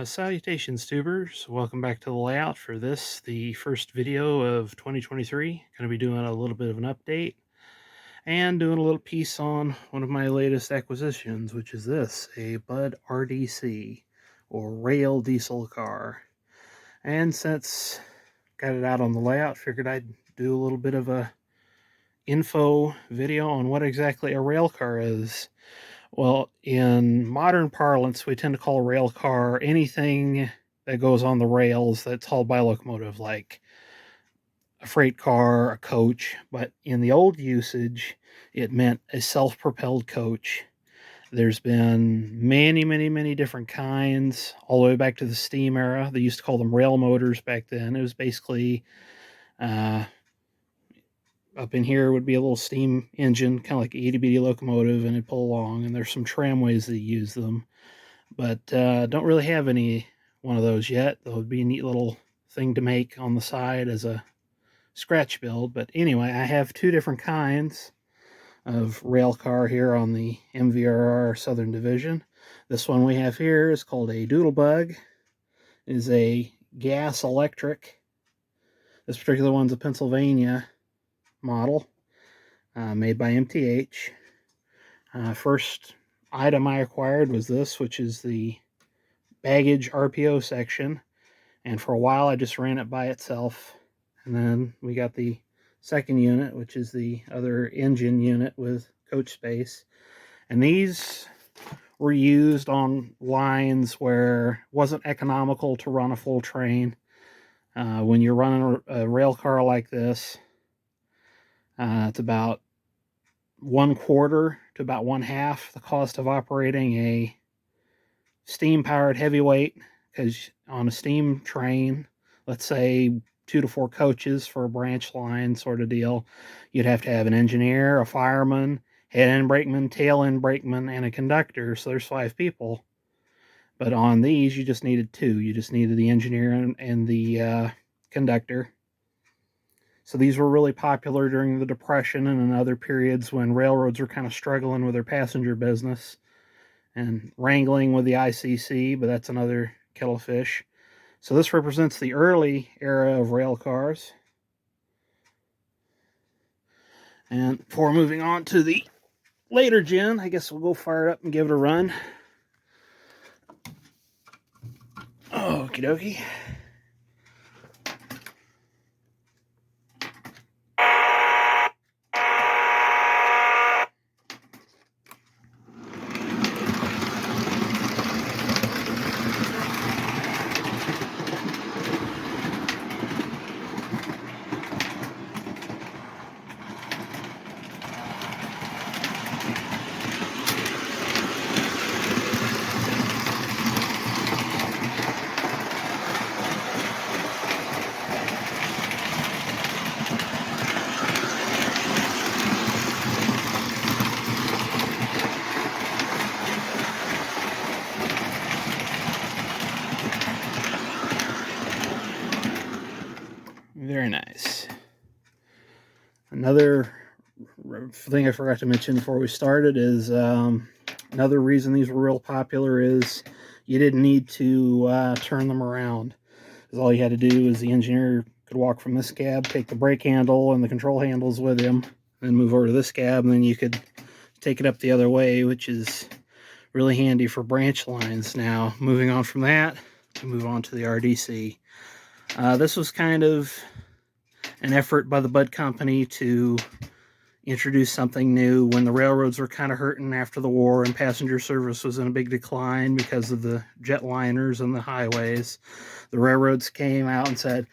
Salutations, tubers. Welcome back to the layout for this, the first video of 2023. Going to be doing a little bit of an update and doing a little piece on one of my latest acquisitions, which is this, a Bud RDC, or Rail Diesel car. And since got it out on the layout, figured I'd do a little bit of a info video on what exactly a rail car is. Well, in modern parlance, we tend to call a rail car anything that goes on the rails that's hauled by a locomotive, like a freight car, a coach. But in the old usage, it meant a self-propelled coach. There's been many different kinds, all the way back to the steam era. They used to call them rail motors back then. It was basically up in here would be a little steam engine, kind of like a itty-bitty locomotive, and it'd pull along, and there's some tramways that use them. But don't really have any one of those yet. That would be a neat little thing to make on the side as a scratch build. But anyway, I have two different kinds of rail car here on the MVRR Southern Division. This one we have here is called a Doodlebug. It is a gas electric. This particular one's a Pennsylvania model, made by MTH. First item I acquired was this, which is the baggage RPO section, and for a while I just ran it by itself. And then we got the second unit, which is the other engine unit with coach space, and these were used on lines where it wasn't economical to run a full train. When you're running a rail car like this, it's about 1/4 to about 1/2 the cost of operating a steam-powered heavyweight, because on a steam train, let's say 2 to 4 coaches for a branch line sort of deal, you'd have to have an engineer, a fireman, head-end brakeman, tail-end brakeman, and a conductor, so there's 5 people. But on these, you just needed 2. You just needed the engineer and the conductor. So these were really popular during the Depression and in other periods when railroads were kind of struggling with their passenger business and wrangling with the ICC, but that's another kettle of fish. So this represents the early era of rail cars. And before moving on to the later gen, I guess we'll go fire it up and give it a run. Okie dokie. Very nice. Another thing I forgot to mention before we started is another reason these were real popular is you didn't need to turn them around. Because all you had to do is the engineer could walk from this cab, take the brake handle and the control handles with him, then move over to this cab, and then you could take it up the other way, which is really handy for branch lines. Now, moving on from that, we move on to the RDC. This was kind of an effort by the Bud Company to introduce something new when the railroads were kind of hurting after the war and passenger service was in a big decline because of the jetliners and the highways. The railroads came out and said,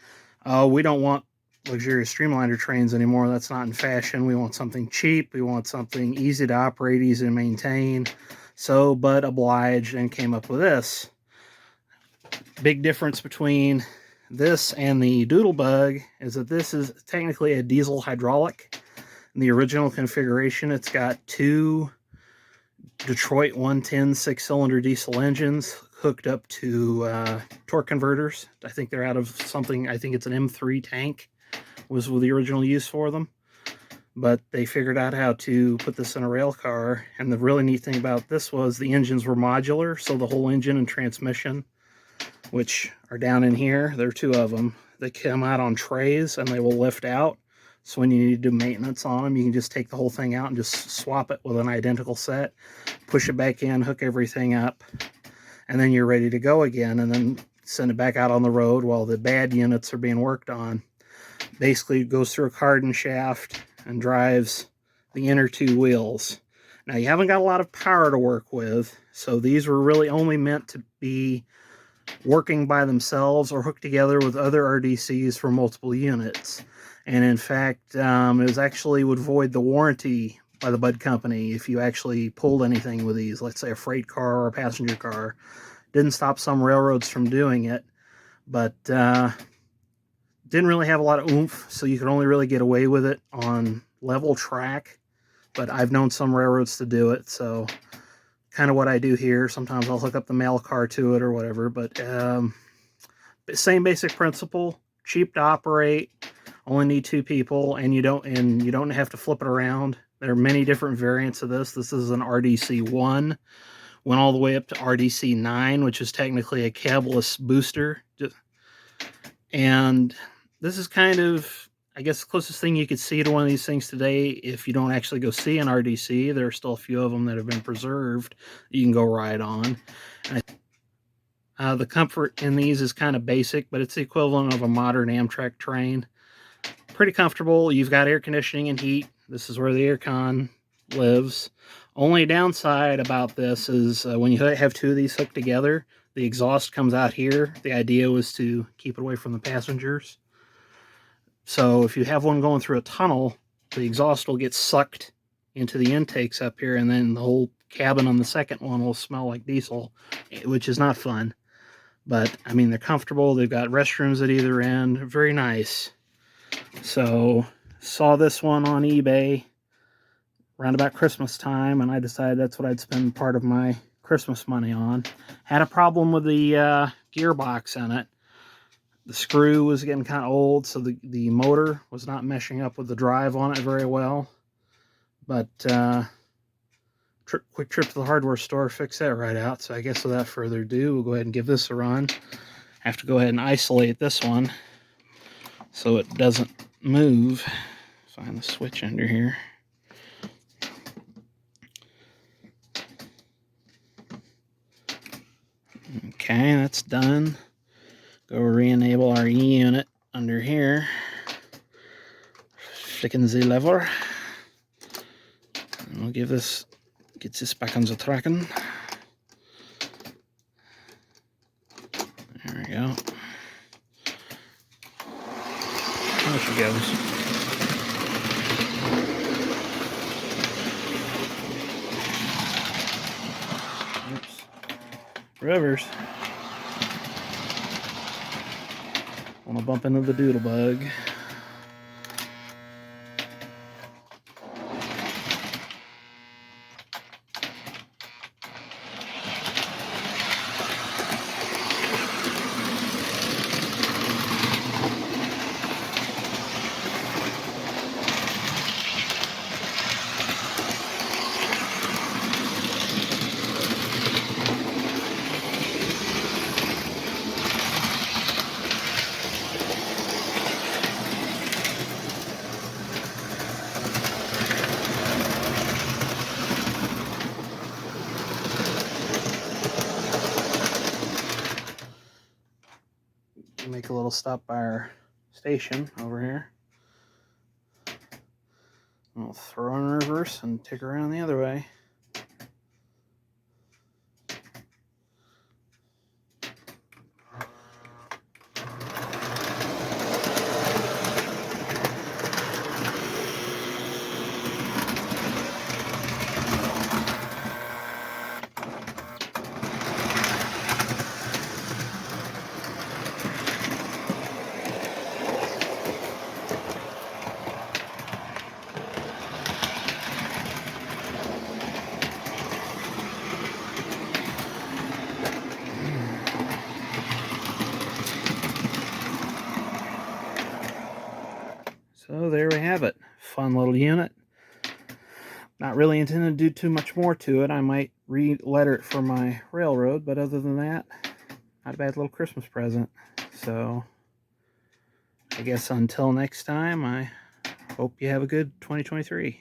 oh, we don't want luxurious streamliner trains anymore. That's not in fashion. We want something cheap. We want something easy to operate, easy to maintain. So Bud obliged and came up with this. Big difference between this and the Doodlebug is that this is technically a diesel hydraulic. In the original configuration, it's got 2 Detroit 110 6-cylinder diesel engines hooked up to torque converters. I think they're out of something, I think it's an M3 tank was the original use for them. But they figured out how to put this in a rail car, and the really neat thing about this was the engines were modular, so the whole engine and transmission which are down in here. There are 2 of them. They come out on trays and they will lift out. So when you need to do maintenance on them, you can just take the whole thing out and just swap it with an identical set, push it back in, hook everything up, and then you're ready to go again, and then send it back out on the road while the bad units are being worked on. Basically, it goes through a cardan shaft and drives the inner 2 wheels. Now, you haven't got a lot of power to work with, so these were really only meant to be working by themselves or hooked together with other RDCs for multiple units. And in fact, it actually would void the warranty by the Bud company if you actually pulled anything with these, let's say a freight car or a passenger car. Didn't stop some railroads from doing it, but didn't really have a lot of oomph, so you could only really get away with it on level track. But I've known some railroads to do it, so kind of what I do here. Sometimes I'll hook up the mail car to it or whatever, but same basic principle, cheap to operate, only need 2 people, and you don't have to flip it around. There are many different variants of this. This is an RDC 1, went all the way up to RDC 9, which is technically a cabless booster. And this is kind of, I guess, the closest thing you could see to one of these things today if you don't actually go see an RDC. There are still a few of them that have been preserved that you can go ride on. And the comfort in these is kind of basic, but it's the equivalent of a modern Amtrak train. Pretty comfortable. You've got air conditioning and heat. This is where the aircon lives. Only downside about this is when you have 2 of these hooked together, the exhaust comes out here. The idea was to keep it away from the passengers. So if you have one going through a tunnel, the exhaust will get sucked into the intakes up here, and then the whole cabin on the second one will smell like diesel, which is not fun. But, I mean, they're comfortable. They've got restrooms at either end. Very nice. So, saw this one on eBay around about Christmas time, and I decided that's what I'd spend part of my Christmas money on. Had a problem with the gearbox in it. The screw was getting kind of old, so the motor was not meshing up with the drive on it very well. But quick trip to the hardware store, fix that right out. So I guess without further ado, we'll go ahead and give this a run. I have to go ahead and isolate this one so it doesn't move. Find the switch under here. Okay, that's done. Go re-enable our E-unit under here. Flicking the lever. And we'll get this back on the tracking. There we go. There she goes. Oops. Reverse. Want to bump into the doodle bug. Make a little stop by our station over here. I'll throw in reverse and take her around the other way. So there we have it. Fun little unit. Not really intending to do too much more to it. I might re-letter it for my railroad, but other than that, not a bad little Christmas present. So I guess until next time, I hope you have a good 2023.